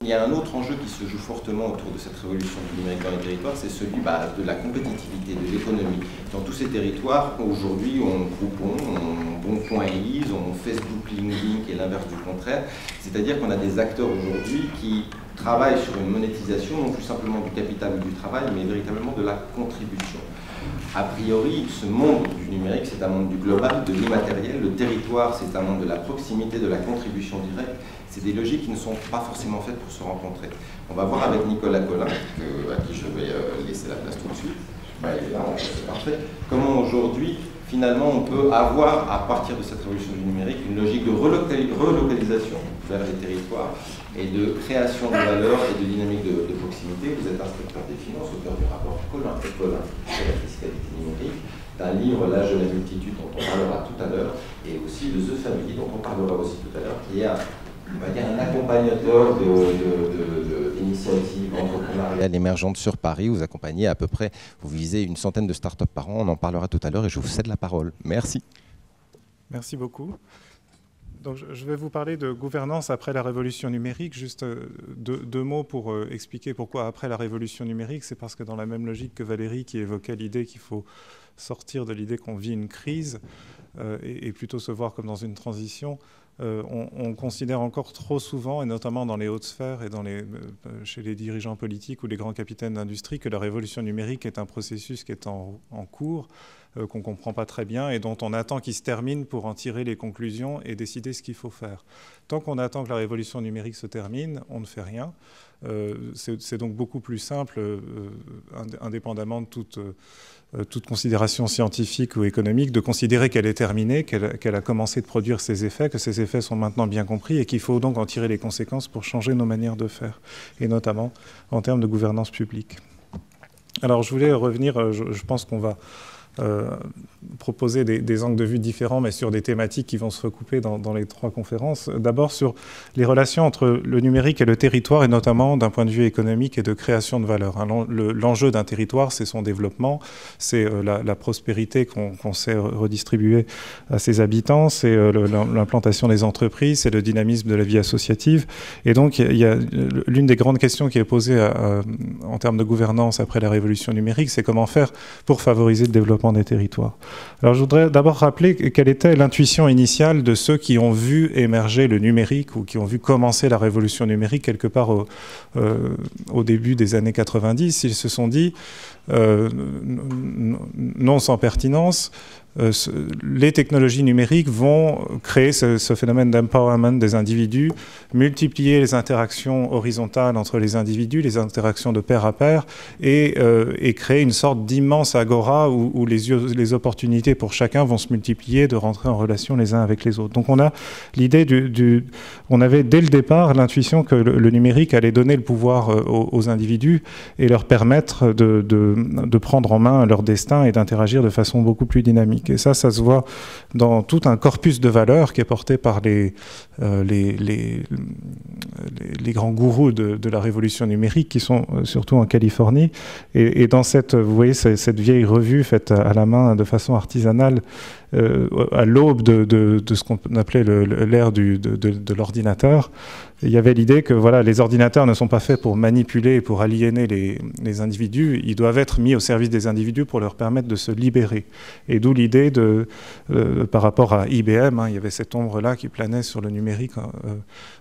Il y a un autre enjeu qui se joue fortement autour de cette révolution du numérique dans les territoires, c'est celui de la compétitivité, de l'économie. Dans tous ces territoires, aujourd'hui, on Groupon, on Boncoin et Lise, on Facebook, LinkedIn, qui est l'inverse du contraire. C'est-à-dire qu'on a des acteurs aujourd'hui qui travaillent sur une monétisation, non plus simplement du capital ou du travail, mais véritablement de la contribution. A priori, ce monde du numérique, c'est un monde du global, de l'immatériel. Le territoire, c'est un monde de la proximité, de la contribution directe. C'est des logiques qui ne sont pas forcément faites pour se rencontrer. On va voir avec Nicolas Collin, à qui je vais laisser la place tout de suite. C'est parfait. Comment aujourd'hui, finalement, on peut avoir, à partir de cette révolution du numérique, une logique de relocalisation vers les territoires et de création de valeur et de dynamique de proximité. Vous êtes inspecteur des finances, auteur du rapport Collin et Collin sur la fiscalité numérique, d'un livre L'âge de la multitude dont on parlera tout à l'heure, et aussi de The Family dont on parlera aussi tout à l'heure, qui est un accompagnateur d'initiatives entrepreneuriales émergentes sur Paris. Vous accompagnez à peu près, vous visez une centaine de startups par an, on en parlera tout à l'heure et je vous cède la parole. Merci. Merci beaucoup. Donc, je vais vous parler de gouvernance après la révolution numérique. Juste deux mots pour expliquer pourquoi après la révolution numérique. C'est parce que dans la même logique que Valérie qui évoquait l'idée qu'il faut sortir de l'idée qu'on vit une crise et plutôt se voir comme dans une transition, on considère encore trop souvent, et notamment dans les hautes sphères et chez les dirigeants politiques ou les grands capitaines d'industrie, que la révolution numérique est un processus qui est en cours, qu'on ne comprend pas très bien et dont on attend qu'il se termine pour en tirer les conclusions et décider ce qu'il faut faire. Tant qu'on attend que la révolution numérique se termine, on ne fait rien. C'est donc beaucoup plus simple, indépendamment de toute considération scientifique ou économique, de considérer qu'elle est terminée, qu'elle a commencé de produire ses effets, que ces effets sont maintenant bien compris et qu'il faut donc en tirer les conséquences pour changer nos manières de faire, et notamment en termes de gouvernance publique. Alors je voulais revenir, je pense qu'on va proposer des angles de vue différents, mais sur des thématiques qui vont se recouper dans les trois conférences. D'abord sur les relations entre le numérique et le territoire, et notamment d'un point de vue économique et de création de valeur. L'enjeu d'un territoire, c'est son développement, c'est la prospérité qu'on sait redistribuer à ses habitants, c'est l'implantation des entreprises, c'est le dynamisme de la vie associative. Et donc, il y a l'une des grandes questions qui est posée en termes de gouvernance après la révolution numérique, c'est comment faire pour favoriser le développement des territoires. Alors je voudrais d'abord rappeler quelle était l'intuition initiale de ceux qui ont vu émerger le numérique ou qui ont vu commencer la révolution numérique quelque part au début des années 90. Ils se sont dit, non sans pertinence, les technologies numériques vont créer ce phénomène d'empowerment des individus, multiplier les interactions horizontales entre les individus, les interactions de pair à pair, et créer une sorte d'immense agora où les opportunités pour chacun vont se multiplier, de rentrer en relation les uns avec les autres. Donc on a l'idée on avait dès le départ l'intuition que le numérique allait donner le pouvoir aux individus et leur permettre de prendre en main leur destin et d'interagir de façon beaucoup plus dynamique. Et ça se voit dans tout un corpus de valeurs qui est porté par les grands gourous de la révolution numérique qui sont surtout en Californie. Et dans vous voyez cette vieille revue faite à la main de façon artisanale à l'aube de ce qu'on appelait l'ère de l'ordinateur. Il y avait l'idée que voilà, les ordinateurs ne sont pas faits pour manipuler et pour aliéner les individus, ils doivent être mis au service des individus pour leur permettre de se libérer. Et d'où l'idée par rapport à IBM, il y avait cette ombre-là qui planait sur le numérique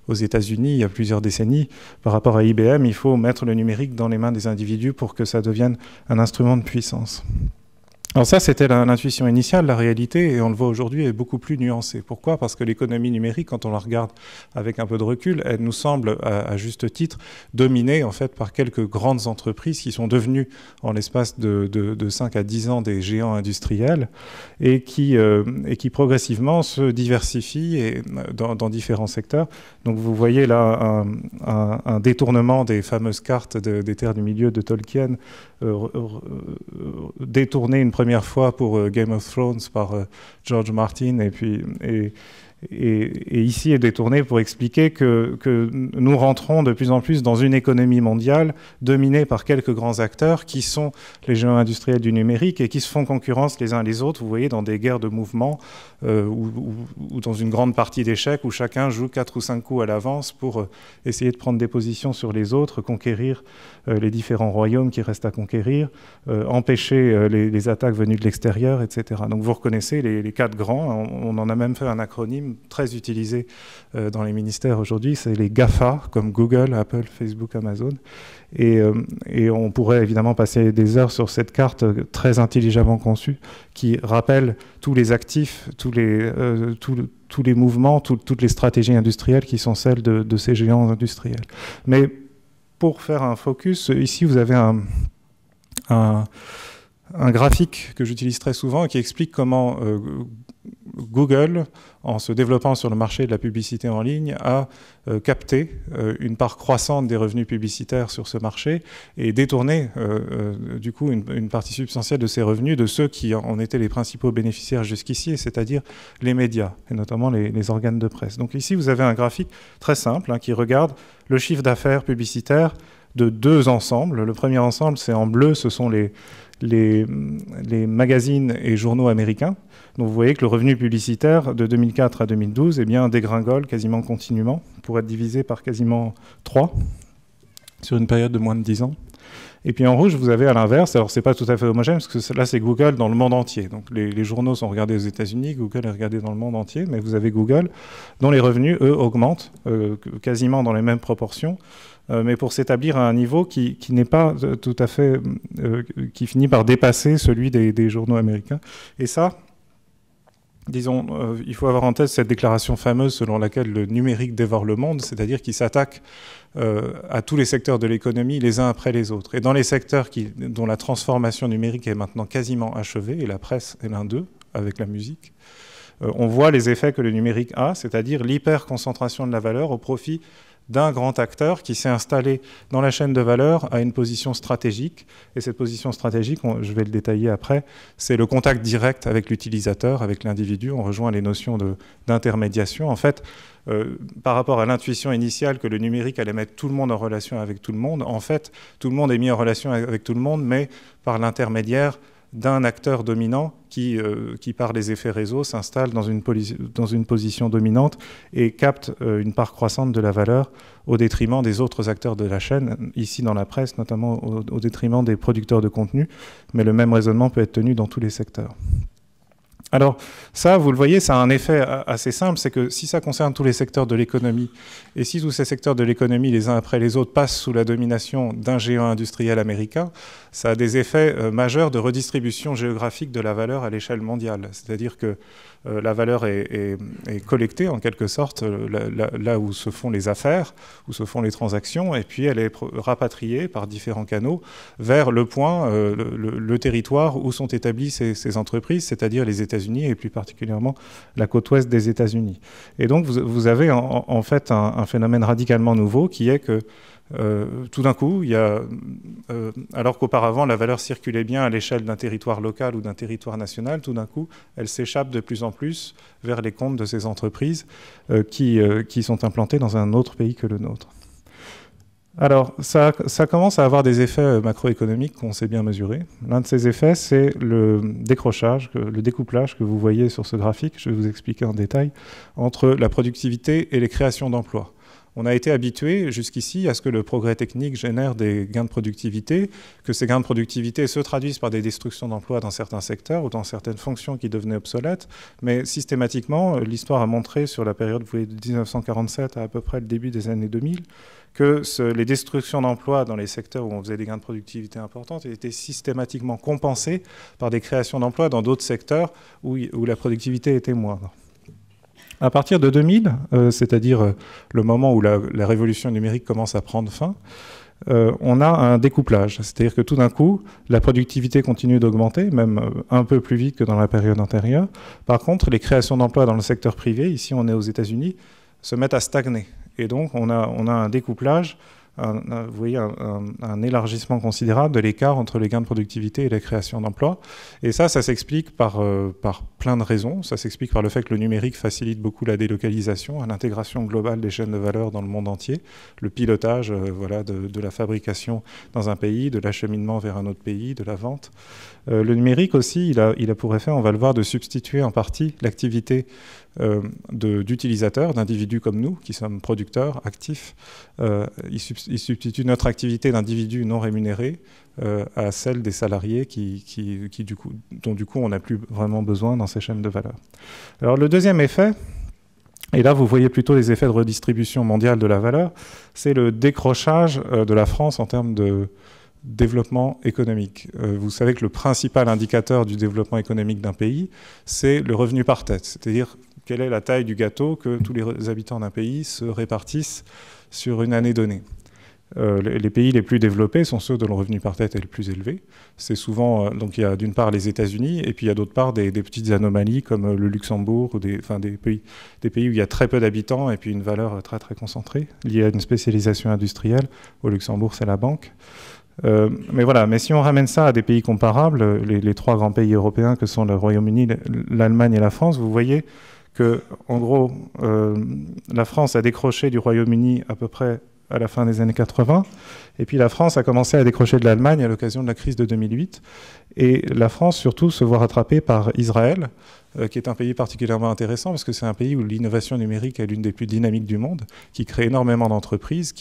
aux États-Unis il y a plusieurs décennies. Par rapport à IBM, il faut mettre le numérique dans les mains des individus pour que ça devienne un instrument de puissance. Alors ça, c'était l'intuition initiale. La réalité, et on le voit aujourd'hui, est beaucoup plus nuancée. Pourquoi ? Parce que l'économie numérique, quand on la regarde avec un peu de recul, elle nous semble, à juste titre, dominée en fait par quelques grandes entreprises qui sont devenues, en l'espace de 5 à 10 ans, des géants industriels et qui progressivement se diversifient dans différents secteurs. Donc vous voyez là un détournement des fameuses cartes des terres du milieu de Tolkien, détourné une première fois pour Game of Thrones par George Martin et et ici est détourné pour expliquer que nous rentrons de plus en plus dans une économie mondiale dominée par quelques grands acteurs qui sont les géants industriels du numérique et qui se font concurrence les uns les autres, vous voyez, dans des guerres de mouvement ou dans une grande partie d'échecs où chacun joue 4 ou 5 coups à l'avance pour essayer de prendre des positions sur les autres, conquérir les différents royaumes qui restent à conquérir, empêcher les attaques venues de l'extérieur, etc. Donc vous reconnaissez les 4 grands, on en a même fait un acronyme très utilisé dans les ministères aujourd'hui, c'est les GAFA, comme Google, Apple, Facebook, Amazon. Et on pourrait évidemment passer des heures sur cette carte très intelligemment conçue qui rappelle tous les actifs, tous les mouvements, toutes les stratégies industrielles qui sont celles de ces géants industriels. Mais pour faire un focus, ici vous avez un graphique que j'utilise très souvent et qui explique comment Google, en se développant sur le marché de la publicité en ligne, a capté une part croissante des revenus publicitaires sur ce marché et détourné du coup une partie substantielle de ces revenus de ceux qui en étaient les principaux bénéficiaires jusqu'ici, c'est-à-dire les médias, et notamment les organes de presse. Donc ici, vous avez un graphique très simple qui regarde le chiffre d'affaires publicitaire de 2 ensembles. Le premier ensemble, c'est en bleu, ce sont les magazines et journaux américains. Donc vous voyez que le revenu publicitaire de 2004 à 2012 dégringole quasiment continuellement, pour être divisé par quasiment 3 sur une période de moins de 10 ans. Et puis en rouge, vous avez à l'inverse, alors c'est pas tout à fait homogène, parce que là c'est Google dans le monde entier. Donc les journaux sont regardés aux États-Unis, Google est regardé dans le monde entier, mais vous avez Google, dont les revenus, eux, augmentent quasiment dans les mêmes proportions, mais pour s'établir à un niveau qui n'est pas tout à fait, qui finit par dépasser celui des journaux américains. Et ça, disons, il faut avoir en tête cette déclaration fameuse selon laquelle le numérique dévore le monde, c'est-à-dire qu'il s'attaque à tous les secteurs de l'économie les uns après les autres. Et dans les secteurs dont la transformation numérique est maintenant quasiment achevée, et la presse est l'un d'eux, avec la musique, on voit les effets que le numérique a, c'est-à-dire l'hyper-concentration de la valeur au profit d'un grand acteur qui s'est installé dans la chaîne de valeur à une position stratégique. Et cette position stratégique, je vais le détailler après, c'est le contact direct avec l'utilisateur, avec l'individu. On rejoint les notions d'intermédiation. En fait, par rapport à l'intuition initiale que le numérique allait mettre tout le monde en relation avec tout le monde, en fait, tout le monde est mis en relation avec tout le monde, mais par l'intermédiaire d'un acteur dominant qui par les effets réseau, s'installe dans une position dominante et capte une part croissante de la valeur au détriment des autres acteurs de la chaîne, ici dans la presse, notamment au détriment des producteurs de contenu, mais le même raisonnement peut être tenu dans tous les secteurs. Alors ça, vous le voyez, ça a un effet assez simple, c'est que si ça concerne tous les secteurs de l'économie, et si tous ces secteurs de l'économie, les uns après les autres, passent sous la domination d'un géant industriel américain, ça a des effets majeurs de redistribution géographique de la valeur à l'échelle mondiale. C'est-à-dire que la valeur est collectée en quelque sorte là où se font les affaires, où se font les transactions, et puis elle est rapatriée par différents canaux vers le point, le territoire où sont établies ces entreprises, c'est-à-dire les États-Unis et plus particulièrement la côte ouest des États-Unis. Et donc vous avez en fait un phénomène radicalement nouveau qui est que tout d'un coup, alors qu'auparavant la valeur circulait bien à l'échelle d'un territoire local ou d'un territoire national, tout d'un coup, elle s'échappe de plus en plus vers les comptes de ces entreprises qui sont implantées dans un autre pays que le nôtre. Alors, ça commence à avoir des effets macroéconomiques qu'on sait bien mesurer. L'un de ces effets, c'est le décrochage, le découplage que vous voyez sur ce graphique, je vais vous expliquer en détail, entre la productivité et les créations d'emplois. On a été habitué jusqu'ici à ce que le progrès technique génère des gains de productivité, que ces gains de productivité se traduisent par des destructions d'emplois dans certains secteurs ou dans certaines fonctions qui devenaient obsolètes. Mais systématiquement, l'histoire a montré sur la période, vous voyez, de 1947 à peu près le début des années 2000, que les destructions d'emplois dans les secteurs où on faisait des gains de productivité importants étaient systématiquement compensées par des créations d'emplois dans d'autres secteurs où la productivité était moindre. À partir de 2000, c'est-à-dire le moment où la révolution numérique commence à prendre fin, on a un découplage. C'est-à-dire que tout d'un coup, la productivité continue d'augmenter, même un peu plus vite que dans la période antérieure. Par contre, les créations d'emplois dans le secteur privé, ici on est aux États-Unis, se mettent à stagner. Et donc on a un découplage vous voyez, un élargissement considérable de l'écart entre les gains de productivité et la création d'emplois. Et ça s'explique par plein de raisons. Ça s'explique par le fait que le numérique facilite beaucoup la délocalisation, l'intégration globale des chaînes de valeur dans le monde entier, le pilotage voilà, de la fabrication dans un pays, de l'acheminement vers un autre pays, de la vente. Le numérique aussi, il a pour effet, on va le voir, de substituer en partie l'activité d'utilisateurs, d'individus comme nous, qui sommes producteurs, actifs. Il substitue notre activité d'individus non rémunérés à celle des salariés dont du coup on n'a plus vraiment besoin dans ces chaînes de valeur. Alors le deuxième effet, et là vous voyez plutôt les effets de redistribution mondiale de la valeur, c'est le décrochage de la France en termes de développement économique. Vous savez que le principal indicateur du développement économique d'un pays, c'est le revenu par tête, c'est-à-dire quelle est la taille du gâteau que tous les habitants d'un pays se répartissent sur une année donnée. Les pays les plus développés sont ceux dont le revenu par tête est le plus élevé. C'est souvent, donc il y a d'une part les États-Unis et puis il y a d'autre part des petites anomalies comme le Luxembourg ou des pays où il y a très peu d'habitants et puis une valeur très très concentrée liée à une spécialisation industrielle. Au Luxembourg, c'est la banque. Mais voilà, mais si on ramène ça à des pays comparables, les trois grands pays européens que sont le Royaume-Uni, l'Allemagne et la France, vous voyez que, en gros, la France a décroché du Royaume-Uni à peu près à la fin des années 80, et puis la France a commencé à décrocher de l'Allemagne à l'occasion de la crise de 2008, et la France surtout se voit rattrapée par Israël, qui est un pays particulièrement intéressant parce que c'est un pays où l'innovation numérique est l'une des plus dynamiques du monde, qui crée énormément d'entreprises,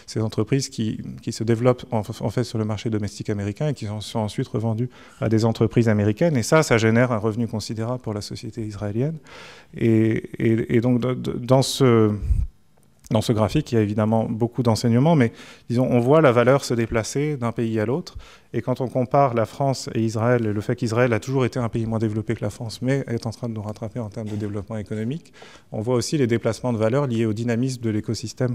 ces entreprises qui se développent en fait sur le marché domestique américain et qui sont ensuite revendues à des entreprises américaines. Et ça génère un revenu considérable pour la société israélienne. Et donc dans ce graphique, il y a évidemment beaucoup d'enseignements, mais disons, on voit la valeur se déplacer d'un pays à l'autre. Et quand on compare la France et Israël, et le fait qu'Israël a toujours été un pays moins développé que la France, mais est en train de nous rattraper en termes de développement économique, on voit aussi les déplacements de valeur liés au dynamisme de l'écosystème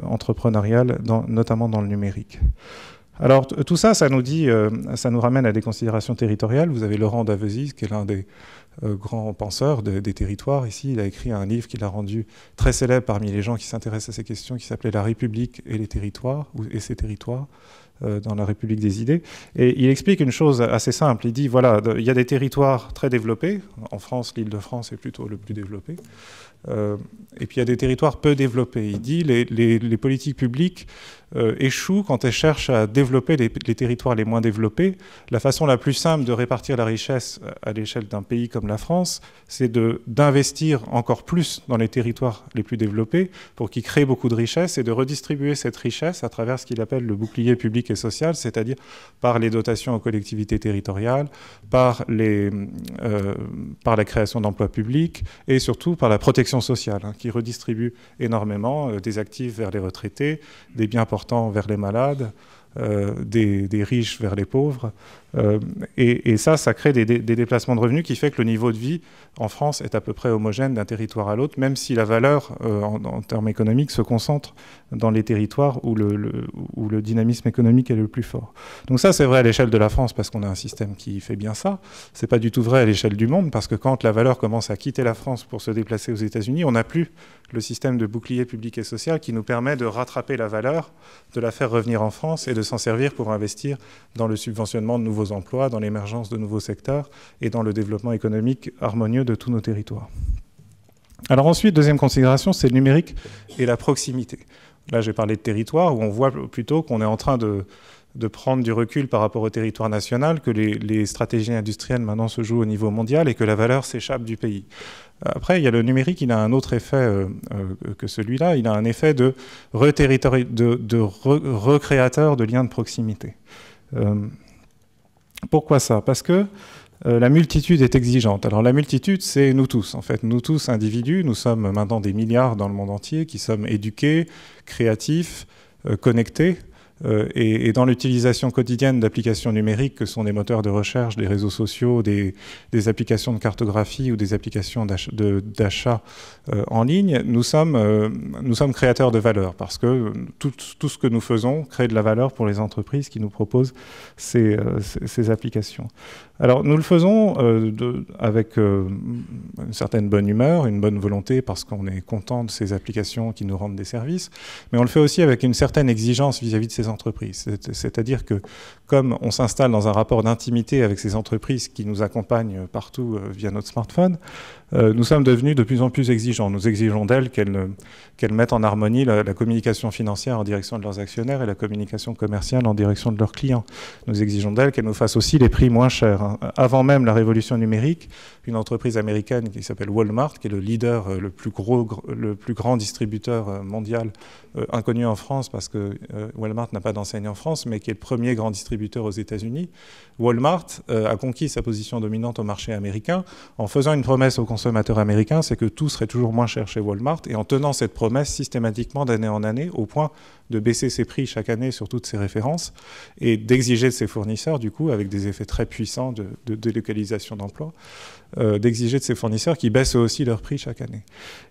entrepreneurial, notamment dans le numérique. Alors tout ça, ça nous ramène à des considérations territoriales. Vous avez Laurent Davezies, qui est l'un des grand penseur des territoires. Ici, il a écrit un livre qu'il a rendu très célèbre parmi les gens qui s'intéressent à ces questions, qui s'appelait « La République et les territoires » et ses territoires, dans la République des idées. Et il explique une chose assez simple. Il dit, voilà, il y a des territoires très développés. En France, l'Île-de-France est plutôt le plus développé. Et puis il y a des territoires peu développés. Il dit les politiques publiques échouent quand elles cherchent à développer les territoires les moins développés. La façon la plus simple de répartir la richesse à l'échelle d'un pays comme la France, c'est d'investir encore plus dans les territoires les plus développés pour qu'ils créent beaucoup de richesses et de redistribuer cette richesse à travers ce qu'il appelle le bouclier public et social, c'est-à-dire par les dotations aux collectivités territoriales, par la création d'emplois publics et surtout par la protection sociale, qui redistribue énormément des actifs vers les retraités, des biens portants vers les malades, des riches vers les pauvres. Et ça crée des déplacements de revenus qui fait que le niveau de vie en France est à peu près homogène d'un territoire à l'autre, même si la valeur en termes économiques se concentre dans les territoires où le dynamisme économique est le plus fort. Donc ça, c'est vrai à l'échelle de la France parce qu'on a un système qui fait bien ça. C'est pas du tout vrai à l'échelle du monde parce que quand la valeur commence à quitter la France pour se déplacer aux États-Unis, on n'a plus le système de bouclier public et social qui nous permet de rattraper la valeur, de la faire revenir en France et de s'en servir pour investir dans le subventionnement de nouveaux emplois, dans l'émergence de nouveaux secteurs et dans le développement économique harmonieux de tous nos territoires. Alors ensuite, deuxième considération, c'est le numérique et la proximité. Là, j'ai parlé de territoire où on voit plutôt qu'on est en train de prendre du recul par rapport au territoire national, que les stratégies industrielles maintenant se jouent au niveau mondial et que la valeur s'échappe du pays. Après, il y a le numérique, il a un autre effet que celui-là, il a un effet de recréateur de liens de proximité. Pourquoi ça? Parce que la multitude est exigeante. Alors la multitude, c'est nous tous. En fait, nous tous, individus, nous sommes maintenant des milliards dans le monde entier qui sommes éduqués, créatifs, connectés. Et dans l'utilisation quotidienne d'applications numériques que sont des moteurs de recherche, des réseaux sociaux, des applications de cartographie ou des applications d'achat en ligne, nous sommes créateurs de valeur parce que tout ce que nous faisons crée de la valeur pour les entreprises qui nous proposent ces applications. Alors nous le faisons avec une certaine bonne humeur, une bonne volonté, parce qu'on est content de ces applications qui nous rendent des services, mais on le fait aussi avec une certaine exigence vis-à-vis de ces entreprises. C'est-à-dire que comme on s'installe dans un rapport d'intimité avec ces entreprises qui nous accompagnent partout via notre smartphone, nous sommes devenus de plus en plus exigeants. Nous exigeons d'elles qu'elles mettent en harmonie la communication financière en direction de leurs actionnaires et la communication commerciale en direction de leurs clients. Nous exigeons d'elles qu'elles nous fassent aussi les prix moins chers. Avant même la révolution numérique, une entreprise américaine qui s'appelle Walmart, qui est le leader, le plus grand distributeur mondial, inconnu en France parce que Walmart n'a pas d'enseigne en France, mais qui est le premier grand distributeur aux États-Unis. Walmart a conquis sa position dominante au marché américain en faisant une promesse aux consommateurs américains, c'est que tout serait toujours moins cher chez Walmart, et en tenant cette promesse systématiquement d'année en année, au point de baisser ses prix chaque année sur toutes ses références, et d'exiger de ses fournisseurs, du coup, avec des effets très puissants de délocalisation d'emplois, d'exiger de ses fournisseurs qui baissent aussi leurs prix chaque année.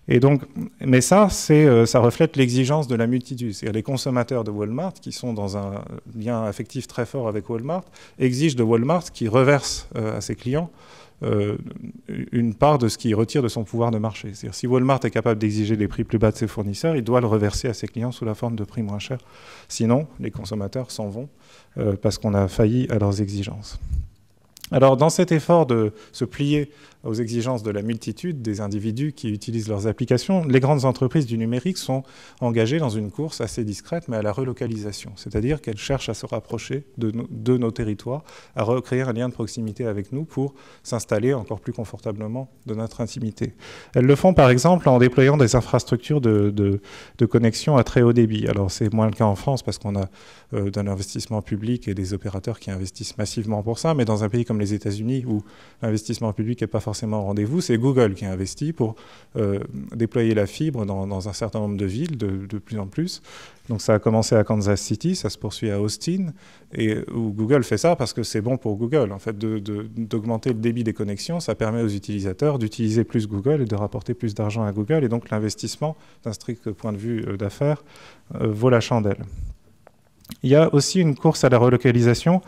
Et donc, mais ça reflète l'exigence de la multitude. C'est-à-dire les consommateurs de Walmart, qui sont dans un lien affectif très fort avec Walmart, exigent de Walmart qui reverse à ses clients une part de ce qu'il retire de son pouvoir de marché. C'est-à-dire si Walmart est capable d'exiger des prix plus bas de ses fournisseurs, il doit le reverser à ses clients sous la forme de prix moins chers. Sinon, les consommateurs s'en vont parce qu'on a failli à leurs exigences. Alors, dans cet effort de se plier aux exigences de la multitude des individus qui utilisent leurs applications, les grandes entreprises du numérique sont engagées dans une course assez discrète, mais à la relocalisation. C'est-à-dire qu'elles cherchent à se rapprocher de nos territoires, à recréer un lien de proximité avec nous pour s'installer encore plus confortablement de notre intimité. Elles le font par exemple en déployant des infrastructures de connexion à très haut débit. Alors c'est moins le cas en France parce qu'on a d'un investissement public et des opérateurs qui investissent massivement pour ça, mais dans un pays comme les États-Unis où l'investissement public n'est pas forcément au rendez-vous, c'est Google qui a investi pour déployer la fibre dans un certain nombre de villes, de plus en plus. Donc ça a commencé à Kansas City, ça se poursuit à Austin, et où Google fait ça parce que c'est bon pour Google. En fait, d'augmenter le débit des connexions, ça permet aux utilisateurs d'utiliser plus Google et de rapporter plus d'argent à Google, et donc l'investissement, d'un strict point de vue d'affaires, vaut la chandelle. Il y a aussi une course à la relocalisation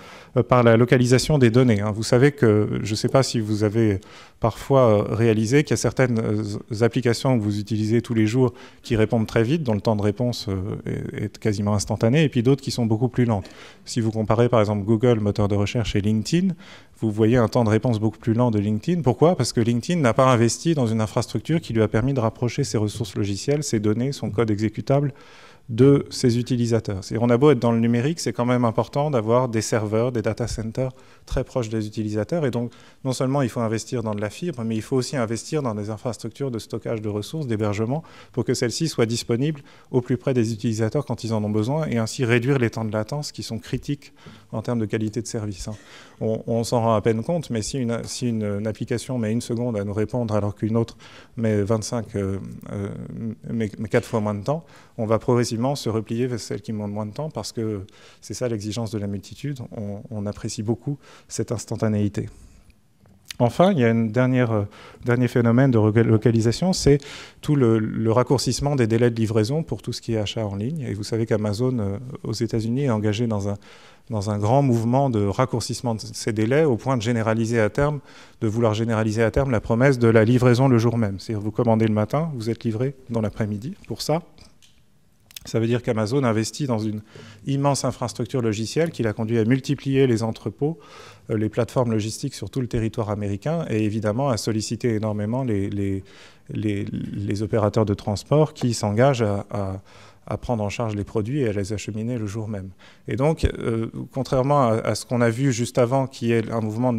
par la localisation des données. Vous savez que, je ne sais pas si vous avez parfois réalisé qu'il y a certaines applications que vous utilisez tous les jours qui répondent très vite, dont le temps de réponse est quasiment instantané, et puis d'autres qui sont beaucoup plus lentes. Si vous comparez par exemple Google, moteur de recherche, et LinkedIn, vous voyez un temps de réponse beaucoup plus lent de LinkedIn. Pourquoi ? Parce que LinkedIn n'a pas investi dans une infrastructure qui lui a permis de rapprocher ses ressources logicielles, ses données, son code exécutable de ses utilisateurs. On a beau être dans le numérique, c'est quand même important d'avoir des serveurs, des data centers très proches des utilisateurs. Et donc, non seulement il faut investir dans de la fibre, mais il faut aussi investir dans des infrastructures de stockage de ressources, d'hébergement, pour que celles-ci soient disponibles au plus près des utilisateurs quand ils en ont besoin, et ainsi réduire les temps de latence qui sont critiques en termes de qualité de service. On s'en rend à peine compte, mais si une application met 1 seconde à nous répondre alors qu'une autre met 4 fois moins de temps, on va progressivement se replier vers celles qui mettent moins de temps parce que c'est ça l'exigence de la multitude. On apprécie beaucoup cette instantanéité. Enfin, il y a un dernier phénomène de relocalisation, c'est tout le raccourcissement des délais de livraison pour tout ce qui est achat en ligne. Et vous savez qu'Amazon, aux États-Unis, est engagé dans un grand mouvement de raccourcissement de ces délais au point de vouloir généraliser à terme la promesse de la livraison le jour même. C'est-à-dire vous commandez le matin, vous êtes livré dans l'après-midi. Pour ça, ça veut dire qu'Amazon investit dans une immense infrastructure logicielle qui l'a conduit à multiplier les entrepôts, les plateformes logistiques sur tout le territoire américain, et évidemment à solliciter énormément les opérateurs de transport qui s'engagent à prendre en charge les produits et à les acheminer le jour même. Et donc, contrairement à ce qu'on a vu juste avant, qui est un mouvement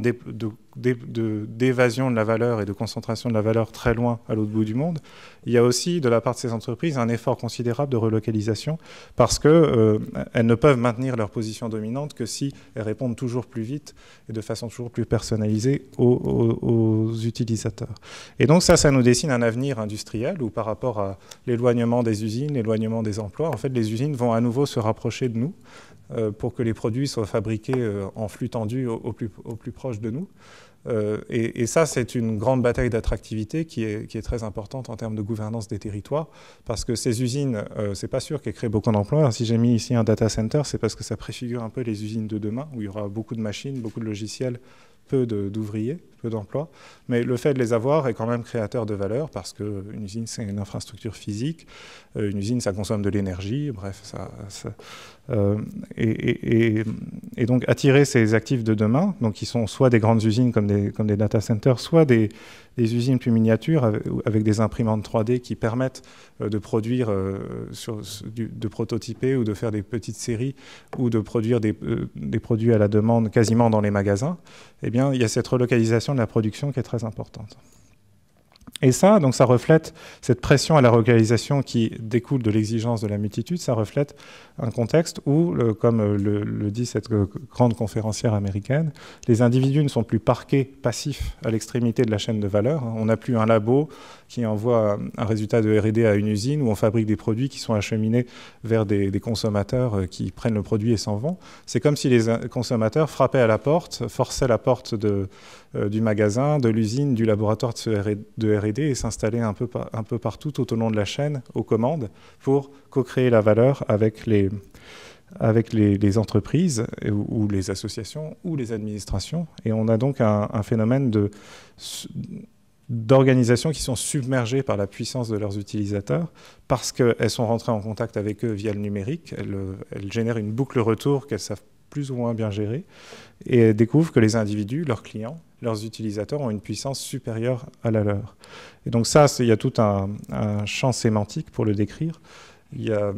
d'évasion de la valeur et de concentration de la valeur très loin à l'autre bout du monde, il y a aussi de la part de ces entreprises un effort considérable de relocalisation parce qu'elles ne peuvent maintenir leur position dominante que si elles répondent toujours plus vite et de façon toujours plus personnalisée aux utilisateurs. Et donc ça nous dessine un avenir industriel où par rapport à l'éloignement des usines, l'éloignement des emplois, en fait les usines vont à nouveau se rapprocher de nous pour que les produits soient fabriqués en flux tendu au plus proche de nous. Et ça, c'est une grande bataille d'attractivité qui est très importante en termes de gouvernance des territoires, parce que ces usines, c'est pas sûr qu'elles créent beaucoup d'emplois. Si j'ai mis ici un data center, c'est parce que ça préfigure un peu les usines de demain, où il y aura beaucoup de machines, beaucoup de logiciels peu d'ouvriers, peu d'emplois, mais le fait de les avoir est quand même créateur de valeur parce qu'une usine, c'est une infrastructure physique, une usine, ça consomme de l'énergie, bref, et donc attirer ces actifs de demain, donc qui sont soit des grandes usines comme des data centers, soit des usines plus miniatures avec des imprimantes 3D qui permettent de produire, de prototyper ou de faire des petites séries ou de produire des produits à la demande quasiment dans les magasins, eh bien, il y a cette relocalisation de la production qui est très importante. Et ça, donc ça reflète cette pression à la relocalisation qui découle de l'exigence de la multitude, ça reflète un contexte où, comme le dit cette grande conférencière américaine, les individus ne sont plus parqués, passifs à l'extrémité de la chaîne de valeur. On n'a plus un labo qui envoie un résultat de R&D à une usine où on fabrique des produits qui sont acheminés vers des consommateurs qui prennent le produit et s'en vont. C'est comme si les consommateurs frappaient à la porte, forçaient la porte du magasin, de l'usine, du laboratoire de R&D et s'installer un peu partout tout au long de la chaîne aux commandes pour co-créer la valeur avec les entreprises ou les associations ou les administrations. Et on a donc un phénomène d'organisations qui sont submergées par la puissance de leurs utilisateurs parce qu'elles sont rentrées en contact avec eux via le numérique. Elles génèrent une boucle retour qu'elles savent plus ou moins bien gérer et découvrent que les individus, leurs clients, leurs utilisateurs ont une puissance supérieure à la leur. Et donc ça, il y a tout un champ sémantique pour le décrire. Il y a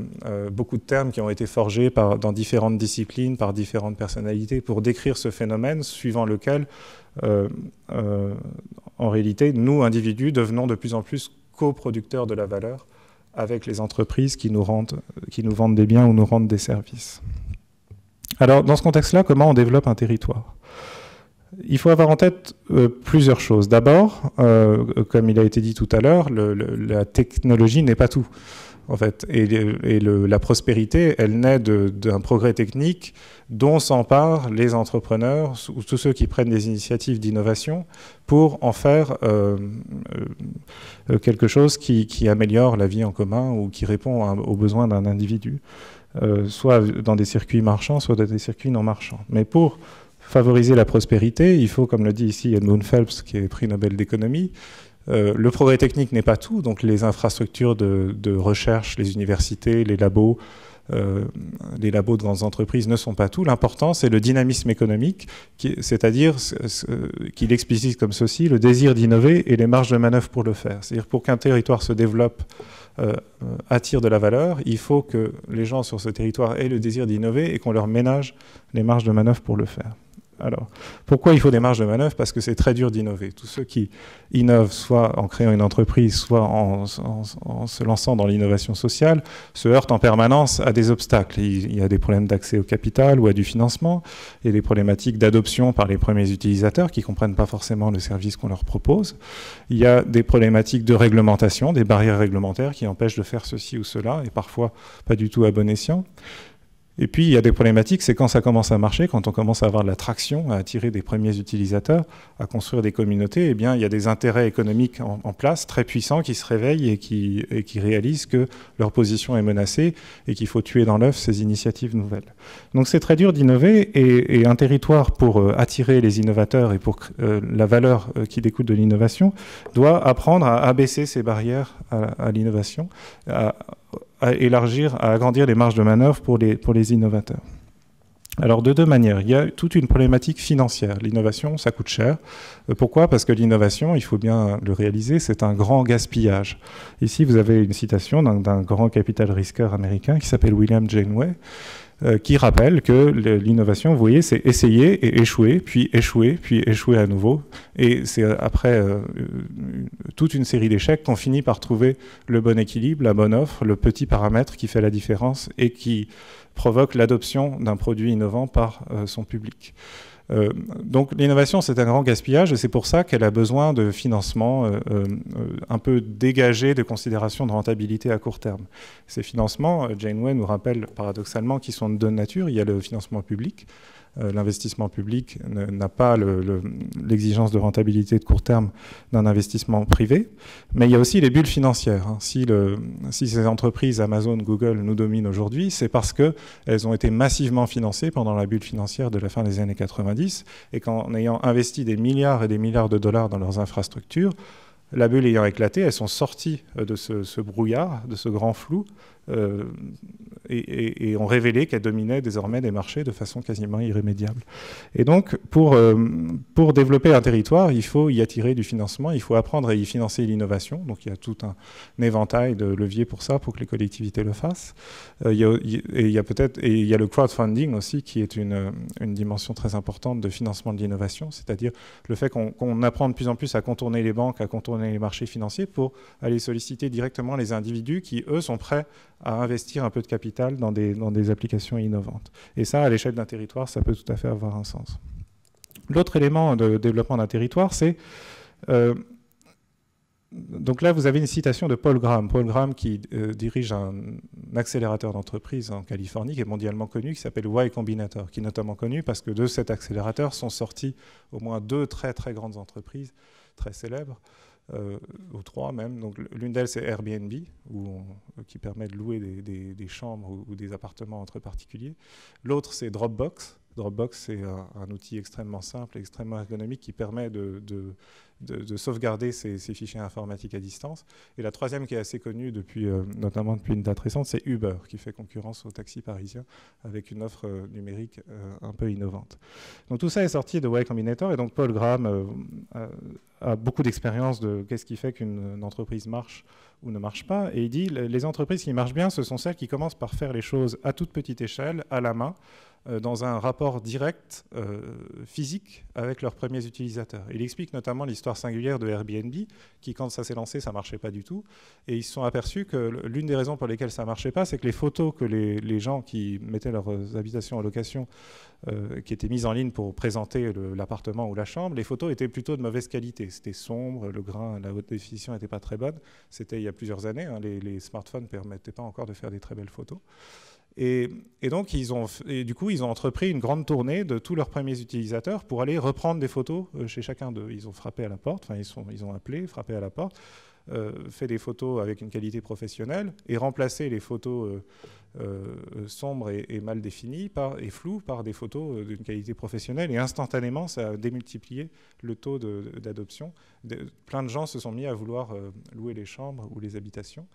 beaucoup de termes qui ont été forgés dans différentes disciplines, par différentes personnalités, pour décrire ce phénomène, suivant lequel, en réalité, nous, individus, devenons de plus en plus coproducteurs de la valeur avec les entreprises qui nous vendent des biens ou nous rendent des services. Alors, dans ce contexte-là, comment on développe un territoire ? Il faut avoir en tête plusieurs choses. D'abord, comme il a été dit tout à l'heure, la technologie n'est pas tout, en fait. Et la prospérité, elle naît d'un progrès technique dont s'emparent les entrepreneurs ou tous ceux qui prennent des initiatives d'innovation pour en faire quelque chose qui améliore la vie en commun ou qui répond aux besoins d'un individu, soit dans des circuits marchands, soit dans des circuits non marchands. Mais pour favoriser la prospérité, il faut, comme le dit ici Edmund Phelps, qui est prix Nobel d'économie, le progrès technique n'est pas tout, donc les infrastructures de recherche, les universités, les labos de grandes entreprises ne sont pas tout. L'important, c'est le dynamisme économique, c'est-à-dire qu'il explicite comme ceci, le désir d'innover et les marges de manœuvre pour le faire. C'est-à-dire pour qu'un territoire se développe, attire de la valeur, il faut que les gens sur ce territoire aient le désir d'innover et qu'on leur ménage les marges de manœuvre pour le faire. Alors, pourquoi il faut des marges de manœuvre ? Parce que c'est très dur d'innover. Tous ceux qui innovent, soit en créant une entreprise, soit en se lançant dans l'innovation sociale, se heurtent en permanence à des obstacles. Il y a des problèmes d'accès au capital ou à du financement, et des problématiques d'adoption par les premiers utilisateurs qui ne comprennent pas forcément le service qu'on leur propose. Il y a des problématiques de réglementation, des barrières réglementaires qui empêchent de faire ceci ou cela, et parfois pas du tout à bon escient. Et puis, il y a des problématiques, c'est quand ça commence à marcher, quand on commence à avoir de la traction, à attirer des premiers utilisateurs, à construire des communautés, eh bien, il y a des intérêts économiques en place très puissants qui se réveillent et qui réalisent que leur position est menacée et qu'il faut tuer dans l'œuf ces initiatives nouvelles. Donc, c'est très dur d'innover et un territoire pour attirer les innovateurs et pour la valeur qui découle de l'innovation doit apprendre à abaisser ces barrières à l'innovation, à élargir, à agrandir les marges de manœuvre pour les innovateurs. Alors de deux manières, il y a toute une problématique financière. L'innovation, ça coûte cher. Pourquoi ? Parce que l'innovation, il faut bien le réaliser, c'est un grand gaspillage. Ici, vous avez une citation d'un grand capital risqueur américain qui s'appelle William Janeway, qui rappelle que l'innovation, vous voyez, c'est essayer et échouer, puis échouer à nouveau. Et c'est après toute une série d'échecs qu'on finit par trouver le bon équilibre, la bonne offre, le petit paramètre qui fait la différence et qui provoque l'adoption d'un produit innovant par son public. Donc l'innovation, c'est un grand gaspillage et c'est pour ça qu'elle a besoin de financement un peu dégagé de considérations de rentabilité à court terme. Ces financements, Janeway nous rappelle paradoxalement qu'ils sont de deux natures. Il y a le financement public l'investissement public n'a pas l'exigence de rentabilité de court terme d'un investissement privé. Mais il y a aussi les bulles financières. Si ces entreprises, Amazon, Google, nous dominent aujourd'hui, c'est parce qu'elles ont été massivement financées pendant la bulle financière de la fin des années 90 et qu'en ayant investi des milliards et des milliards de dollars dans leurs infrastructures, la bulle ayant éclaté, elles sont sorties de ce brouillard, de ce grand flou, et ont révélé qu'elles dominaient désormais des marchés de façon quasiment irrémédiable. Et donc, pour développer un territoire, il faut y attirer du financement, il faut apprendre à y financer l'innovation. Donc, il y a tout un éventail de leviers pour ça, pour que les collectivités le fassent. Il y a le crowdfunding aussi, qui est une dimension très importante de financement de l'innovation, c'est-à-dire le fait qu'on apprend de plus en plus à contourner les banques, à contourner les marchés financiers pour aller solliciter directement les individus qui, eux, sont prêts à investir un peu de capital dans des applications innovantes. Et ça, à l'échelle d'un territoire, ça peut tout à fait avoir un sens. L'autre élément de développement d'un territoire, c'est... donc là, vous avez une citation de Paul Graham. Paul Graham qui dirige un accélérateur d'entreprise en Californie, qui est mondialement connu, qui s'appelle Y Combinator, qui est notamment connu parce que de cet accélérateur sont sortis au moins 2 très très grandes entreprises, très célèbres, ou 3 même. Donc l'une d'elles, c'est Airbnb, qui permet de louer des chambres ou des appartements entre particuliers. L'autre, c'est Dropbox. Dropbox, c'est un outil extrêmement simple, extrêmement ergonomique, qui permet de sauvegarder ces fichiers informatiques à distance. Et la troisième, qui est assez connue, notamment depuis une date récente, c'est Uber, qui fait concurrence aux taxis parisiens avec une offre numérique un peu innovante. Donc tout ça est sorti de Y Combinator, et donc Paul Graham a beaucoup d'expérience de qu'est-ce qui fait qu'une entreprise marche ou ne marche pas. Et il dit, les entreprises qui marchent bien, ce sont celles qui commencent par faire les choses à toute petite échelle, à la main, dans un rapport direct physique avec leurs premiers utilisateurs. Il explique notamment l'histoire singulière de Airbnb, qui, quand ça s'est lancé, ça ne marchait pas du tout. Et ils se sont aperçus que l'une des raisons pour lesquelles ça ne marchait pas, c'est que les photos que les gens qui mettaient leurs habitations en location, qui étaient mises en ligne pour présenter l'appartement ou la chambre, les photos étaient plutôt de mauvaise qualité. C'était sombre, le grain, la haute définition n'était pas très bonne. C'était il y a plusieurs années. Les smartphones ne permettaient pas encore de faire des très belles photos. Et donc, du coup, ils ont entrepris une grande tournée de tous leurs premiers utilisateurs pour aller reprendre des photos chez chacun d'eux. Ils ont frappé à la porte, enfin, ils ont appelé, frappé à la porte, fait des photos avec une qualité professionnelle et remplacé les photos sombres et mal définies et floues par des photos d'une qualité professionnelle. Et instantanément, ça a démultiplié le taux d'adoption. Plein de gens se sont mis à vouloir louer les chambres ou les habitations.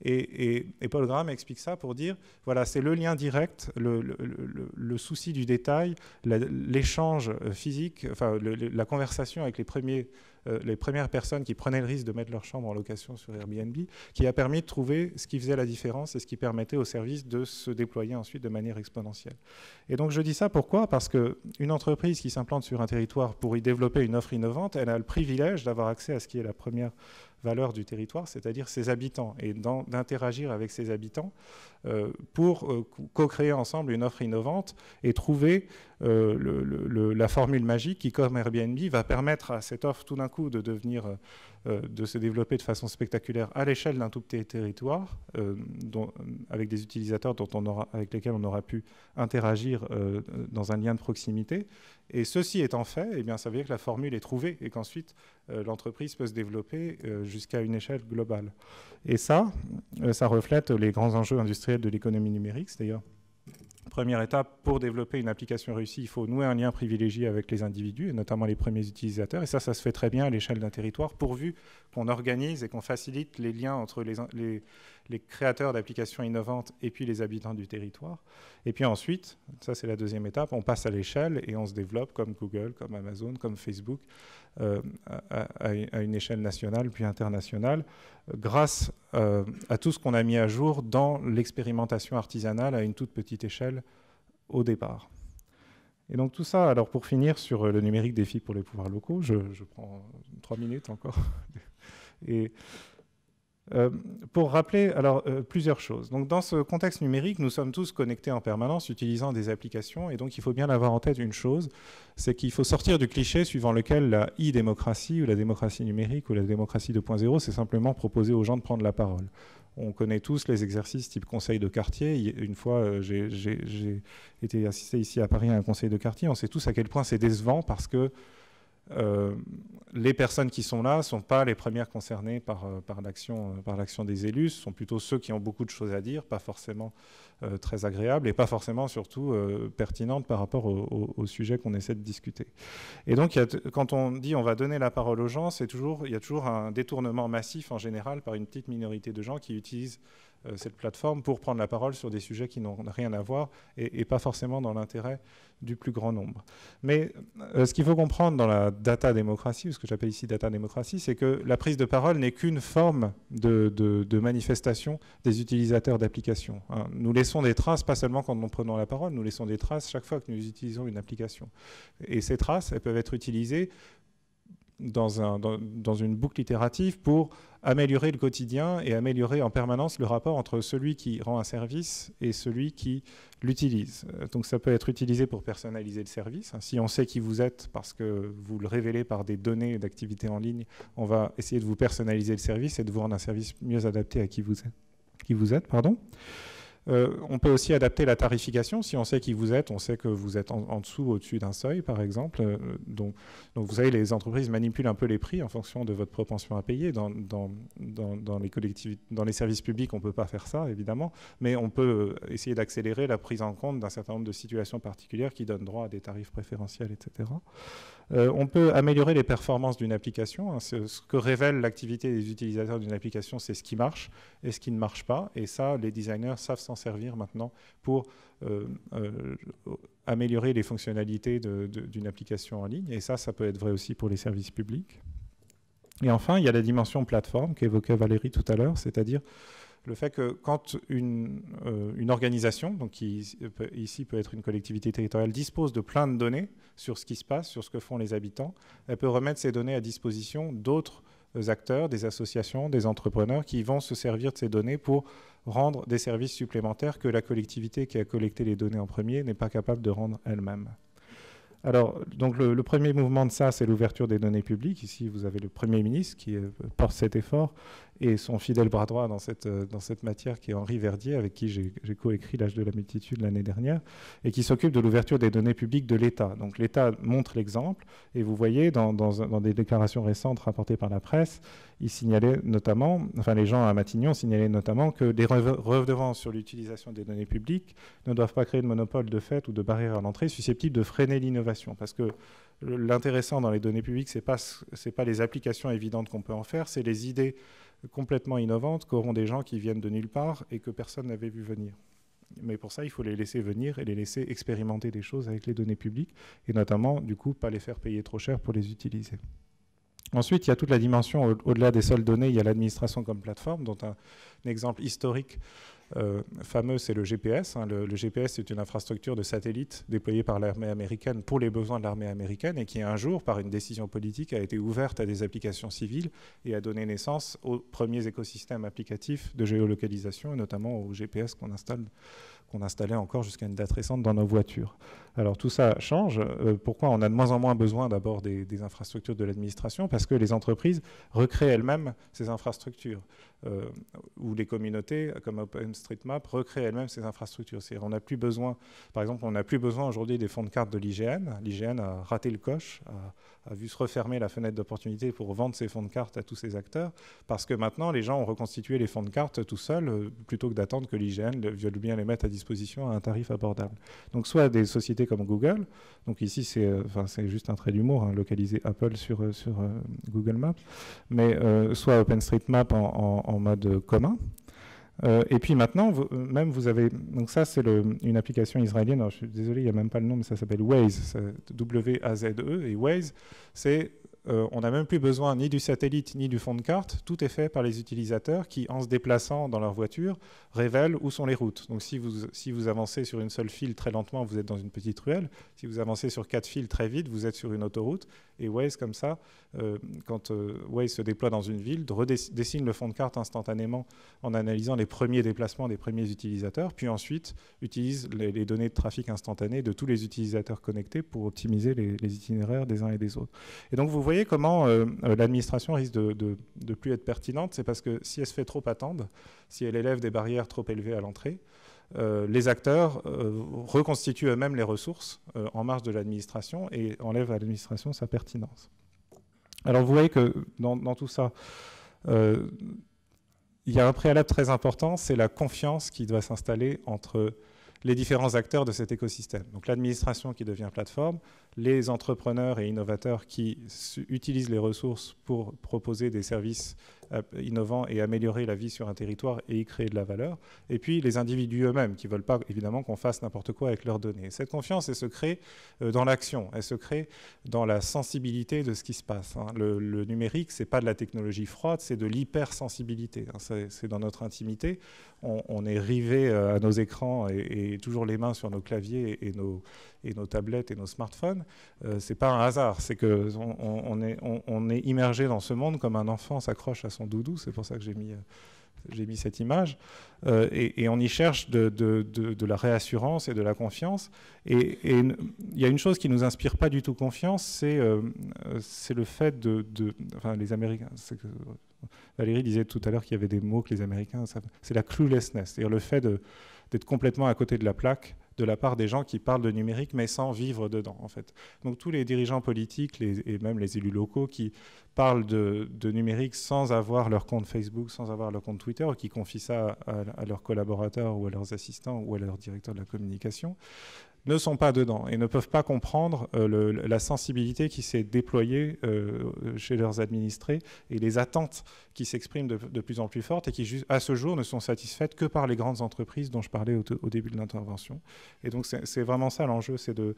Et Paul Graham explique ça pour dire, voilà, c'est le lien direct, le souci du détail, l'échange physique, enfin la conversation avec les premières personnes qui prenaient le risque de mettre leur chambre en location sur Airbnb, qui a permis de trouver ce qui faisait la différence et ce qui permettait au service de se déployer ensuite de manière exponentielle. Et donc je dis ça pourquoi ? Parce qu'une entreprise qui s'implante sur un territoire pour y développer une offre innovante, elle a le privilège d'avoir accès à ce qui est la première valeur du territoire, c'est-à-dire ses habitants, et d'interagir avec ses habitants pour co-créer ensemble une offre innovante et trouver la formule magique qui, comme Airbnb, va permettre à cette offre tout d'un coup de se développer de façon spectaculaire à l'échelle d'un tout petit territoire, avec des utilisateurs avec lesquels on aura pu interagir dans un lien de proximité. Et ceci étant fait, eh bien, ça veut dire que la formule est trouvée et qu'ensuite l'entreprise peut se développer jusqu'à une échelle globale. Et ça reflète les grands enjeux industriels de l'économie numérique. C'est d'ailleurs première étape, pour développer une application réussie, il faut nouer un lien privilégié avec les individus, et notamment les premiers utilisateurs. Et ça se fait très bien à l'échelle d'un territoire, pourvu qu'on organise et qu'on facilite les liens entre les créateurs d'applications innovantes et puis les habitants du territoire. Et puis ensuite, ça c'est la deuxième étape, on passe à l'échelle et on se développe comme Google, comme Amazon, comme Facebook, à une échelle nationale puis internationale, grâce à tout ce qu'on a mis à jour dans l'expérimentation artisanale à une toute petite échelle au départ. Et donc tout ça, alors pour finir sur le numérique défi pour les pouvoirs locaux, je prends 3 minutes encore. Et pour rappeler plusieurs choses. Donc, dans ce contexte numérique, nous sommes tous connectés en permanence, utilisant des applications, et donc il faut bien avoir en tête une chose, c'est qu'il faut sortir du cliché suivant lequel la e-démocratie ou la démocratie numérique ou la démocratie 2.0, c'est simplement proposer aux gens de prendre la parole. On connaît tous les exercices type conseil de quartier. Une fois, j'ai été assisté ici à Paris à un conseil de quartier. On sait tous à quel point c'est décevant parce que les personnes qui sont là ne sont pas les premières concernées par l'action des élus. Ce sont plutôt ceux qui ont beaucoup de choses à dire, pas forcément très agréables et pas forcément surtout pertinentes par rapport au sujet qu'on essaie de discuter. Et donc, quand on dit on va donner la parole aux gens, il y a toujours un détournement massif en général par une petite minorité de gens qui utilisent cette plateforme pour prendre la parole sur des sujets qui n'ont rien à voir et pas forcément dans l'intérêt du plus grand nombre. Mais ce qu'il faut comprendre dans la data démocratie, ou ce que j'appelle ici data démocratie, c'est que la prise de parole n'est qu'une forme de manifestation des utilisateurs d'applications. Hein. Nous laissons des traces, pas seulement quand nous prenons la parole, nous laissons des traces chaque fois que nous utilisons une application. Et ces traces, elles peuvent être utilisées dans une boucle itérative pour améliorer le quotidien et améliorer en permanence le rapport entre celui qui rend un service et celui qui l'utilise. Donc ça peut être utilisé pour personnaliser le service. Si on sait qui vous êtes parce que vous le révélez par des données d'activité en ligne, on va essayer de vous personnaliser le service et de vous rendre un service mieux adapté à qui vous êtes. On peut aussi adapter la tarification. Si on sait qui vous les on sait que vous êtes en dessous, au-dessus d'un seuil, par exemple. Donc vous savez, les entreprises manipulent un peu les prix en fonction de votre propension à payer. Dans les services publics, on ne peut pas faire ça, évidemment, mais on peut essayer d'accélérer la prise en compte d'un certain nombre de situations particulières qui donnent droit à des tarifs préférentiels, etc. On peut améliorer les performances d'une application. Hein. Ce que révèle l'activité des utilisateurs d'une application, c'est ce qui marche et ce qui ne marche pas. Et ça, les designers savent s'en servir maintenant pour améliorer les fonctionnalités d'une application en ligne. Et ça peut être vrai aussi pour les services publics. Et enfin, il y a la dimension plateforme qu'évoquait Valérie tout à l'heure, c'est-à-dire le fait que quand une organisation, donc qui ici peut être une collectivité territoriale, dispose de plein de données sur ce qui se passe, sur ce que font les habitants, elle peut remettre ces données à disposition d'autres acteurs, des associations, des entrepreneurs qui vont se servir de ces données pour rendre des services supplémentaires que la collectivité qui a collecté les données en premier n'est pas capable de rendre elle-même. Alors, donc le premier mouvement de ça, c'est l'ouverture des données publiques. Ici, vous avez le Premier ministre qui porte cet effort et son fidèle bras droit dans cette matière qui est Henri Verdier, avec qui j'ai coécrit L'âge de la multitude l'année dernière, et qui s'occupe de l'ouverture des données publiques de l'État. Donc l'État montre l'exemple, et vous voyez dans des déclarations récentes rapportées par la presse, il signalait notamment, enfin les gens à Matignon signalaient notamment que des redevances sur l'utilisation des données publiques ne doivent pas créer de monopole de fait ou de barrière à l'entrée susceptible de freiner l'innovation, parce que l'intéressant dans les données publiques, c'est pas les applications évidentes qu'on peut en faire, c'est les idées complètement innovantes qu'auront des gens qui viennent de nulle part et que personne n'avait vu venir. Mais pour ça, il faut les laisser venir et les laisser expérimenter des choses avec les données publiques et notamment, du coup, pas les faire payer trop cher pour les utiliser. Ensuite, il y a toute la dimension, au-delà des seules données, il y a l'administration comme plateforme, dont un exemple historique fameux, c'est le GPS. Hein. Le GPS, c'est une infrastructure de satellite déployée par l'armée américaine pour les besoins de l'armée américaine et qui, un jour, par une décision politique, a été ouverte à des applications civiles et a donné naissance aux premiers écosystèmes applicatifs de géolocalisation, et notamment au GPS qu'on installait encore jusqu'à une date récente dans nos voitures. Alors tout ça change. Pourquoi on a de moins en moins besoin d'abord des infrastructures de l'administration? Parce que les entreprises recréent elles-mêmes ces infrastructures, ou les communautés comme OpenStreetMap recréent elles-mêmes ces infrastructures. On n'a plus besoin, par exemple, on n'a plus besoin aujourd'hui des fonds de carte de l'IGN. L'IGN a raté le coche, a vu se refermer la fenêtre d'opportunité pour vendre ses fonds de carte à tous ces acteurs, parce que maintenant les gens ont reconstitué les fonds de carte tout seuls, plutôt que d'attendre que l'IGN veuille bien les mettre à disposition à un tarif abordable. Donc soit des sociétés comme Google, donc ici c'est juste un trait d'humour, hein, localiser Apple sur Google Maps, mais soit OpenStreetMap en mode commun. Et puis maintenant, vous avez, donc ça c'est une application israélienne, alors je suis désolé, il n'y a même pas le nom, mais ça s'appelle Waze, W-A-Z-E, et Waze, c'est, on n'a même plus besoin ni du satellite ni du fond de carte, tout est fait par les utilisateurs qui, en se déplaçant dans leur voiture, révèlent où sont les routes. Donc si vous avancez sur une seule file très lentement, vous êtes dans une petite ruelle, si vous avancez sur 4 files très vite, vous êtes sur une autoroute, et Waze, comme ça, quand Waze se déploie dans une ville, dessine le fond de carte instantanément en analysant les premiers déplacements des premiers utilisateurs, puis ensuite utilise les données de trafic instantané de tous les utilisateurs connectés pour optimiser les itinéraires des uns et des autres. Et donc vous voyez voyez comment l'administration risque de plus être pertinente. C'est parce que si elle se fait trop attendre, si elle élève des barrières trop élevées à l'entrée, les acteurs reconstituent eux-mêmes les ressources en marge de l'administration et enlèvent à l'administration sa pertinence. Alors vous voyez que dans tout ça, il y a un préalable très important, c'est la confiance qui doit s'installer entre les différents acteurs de cet écosystème. Donc l'administration qui devient plateforme, les entrepreneurs et innovateurs qui utilisent les ressources pour proposer des services innovants et améliorer la vie sur un territoire et y créer de la valeur, et puis les individus eux-mêmes qui ne veulent pas évidemment qu'on fasse n'importe quoi avec leurs données. Cette confiance, elle se crée dans l'action, elle se crée dans la sensibilité de ce qui se passe. Le numérique, ce n'est pas de la technologie froide, c'est de l'hypersensibilité. C'est dans notre intimité. On est rivé à nos écrans et toujours les mains sur nos claviers et nos tablettes et nos smartphones. Ce n'est pas un hasard, c'est qu'on est immergé dans ce monde comme un enfant s'accroche à son doudou, c'est pour ça que j'ai mis cette image, et on y cherche de la réassurance et de la confiance. Et il y a une chose qui ne nous inspire pas du tout confiance, c'est le fait enfin, les Américains, Valérie disait tout à l'heure qu'il y avait des mots que les Américains, c'est la cluelessness, c'est-à-dire le fait d'être complètement à côté de la plaque de la part des gens qui parlent de numérique mais sans vivre dedans, en fait. Donc tous les dirigeants politiques et même les élus locaux qui parlent de numérique sans avoir leur compte Facebook, sans avoir leur compte Twitter, qui confient ça à leurs collaborateurs ou à leurs assistants ou à leurs directeurs de la communication, ne sont pas dedans et ne peuvent pas comprendre la sensibilité qui s'est déployée chez leurs administrés et les attentes qui s'expriment de plus en plus fortes et qui, à ce jour, ne sont satisfaites que par les grandes entreprises dont je parlais au début de l'intervention. Et donc, c'est vraiment ça l'enjeu, c'est de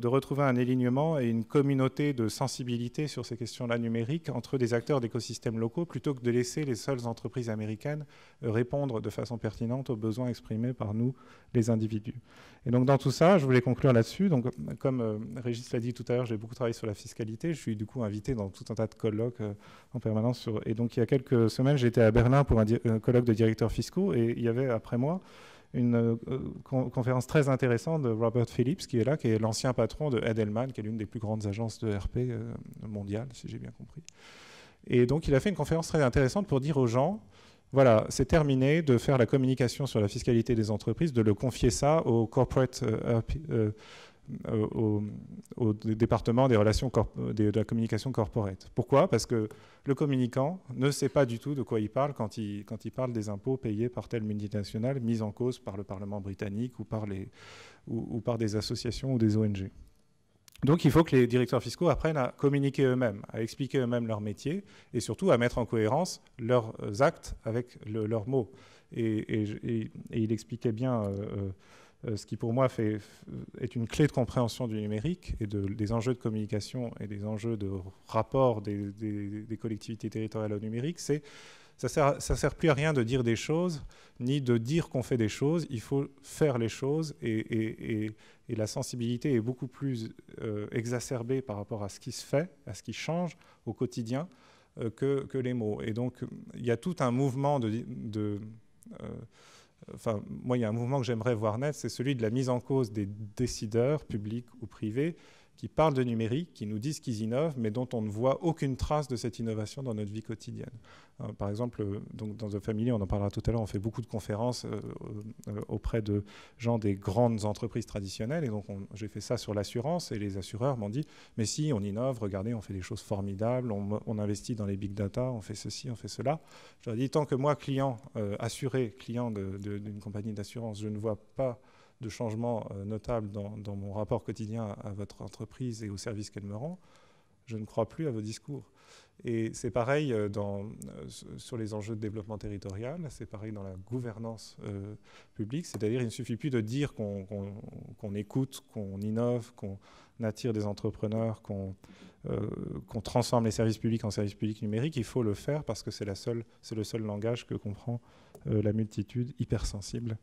retrouver un alignement et une communauté de sensibilité sur ces questions-là numériques entre des acteurs d'écosystèmes locaux plutôt que de laisser les seules entreprises américaines répondre de façon pertinente aux besoins exprimés par nous, les individus. Et donc dans tout ça, je voulais conclure là-dessus. Donc comme Régis l'a dit tout à l'heure, j'ai beaucoup travaillé sur la fiscalité. Je suis du coup invité dans tout un tas de colloques en permanence. Et donc il y a quelques semaines, j'étais à Berlin pour un colloque de directeurs fiscaux et il y avait après moi une conférence très intéressante de Robert Phillips qui est là, qui est l'ancien patron de Edelman, qui est l'une des plus grandes agences de RP mondiales, si j'ai bien compris. Et donc il a fait une conférence très intéressante pour dire aux gens, voilà, c'est terminé de faire la communication sur la fiscalité des entreprises, de le confier ça au corporate, au département des relations de la communication corporate. Pourquoi? Parce que le communicant ne sait pas du tout de quoi il parle quand il parle des impôts payés par telle multinationale mise en cause par le Parlement britannique ou par des associations ou des ONG. Donc il faut que les directeurs fiscaux apprennent à communiquer eux-mêmes, à expliquer eux-mêmes leur métier et surtout à mettre en cohérence leurs actes avec leurs mots. Et il expliquait bien ce qui pour moi est une clé de compréhension du numérique et des enjeux de communication et des enjeux de rapport des collectivités territoriales au numérique, c'est ça sert plus à rien de dire des choses, ni de dire qu'on fait des choses. Il faut faire les choses et la sensibilité est beaucoup plus exacerbée par rapport à ce qui se fait, à ce qui change au quotidien que les mots. Et donc, il y a tout un mouvement enfin, moi, il y a un mouvement que j'aimerais voir naître, c'est celui de la mise en cause des décideurs, publics ou privés, qui parlent de numérique, qui nous disent qu'ils innovent, mais dont on ne voit aucune trace de cette innovation dans notre vie quotidienne. Par exemple, donc dans The Family, on en parlera tout à l'heure, on fait beaucoup de conférences auprès de gens des grandes entreprises traditionnelles, et donc j'ai fait ça sur l'assurance, et les assureurs m'ont dit, mais si, on innove, regardez, on fait des choses formidables, on investit dans les big data, on fait ceci, on fait cela. Je leur ai dit, tant que moi, client, assuré, client d'une compagnie d'assurance, je ne vois pas de changement notable dans mon rapport quotidien à votre entreprise et au service qu'elle me rend, je ne crois plus à vos discours. Et c'est pareil sur les enjeux de développement territorial, c'est pareil dans la gouvernance publique, c'est-à-dire il ne suffit plus de dire qu'on écoute, qu'on innove, qu'on attire des entrepreneurs, qu'on transforme les services publics en services publics numériques, il faut le faire parce que c'est le seul langage que comprend la multitude hypersensible.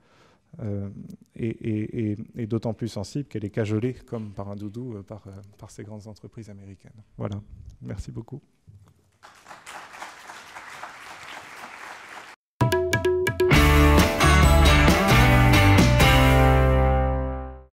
Et d'autant plus sensible qu'elle est cajolée comme par un doudou par ces grandes entreprises américaines. Voilà, merci beaucoup.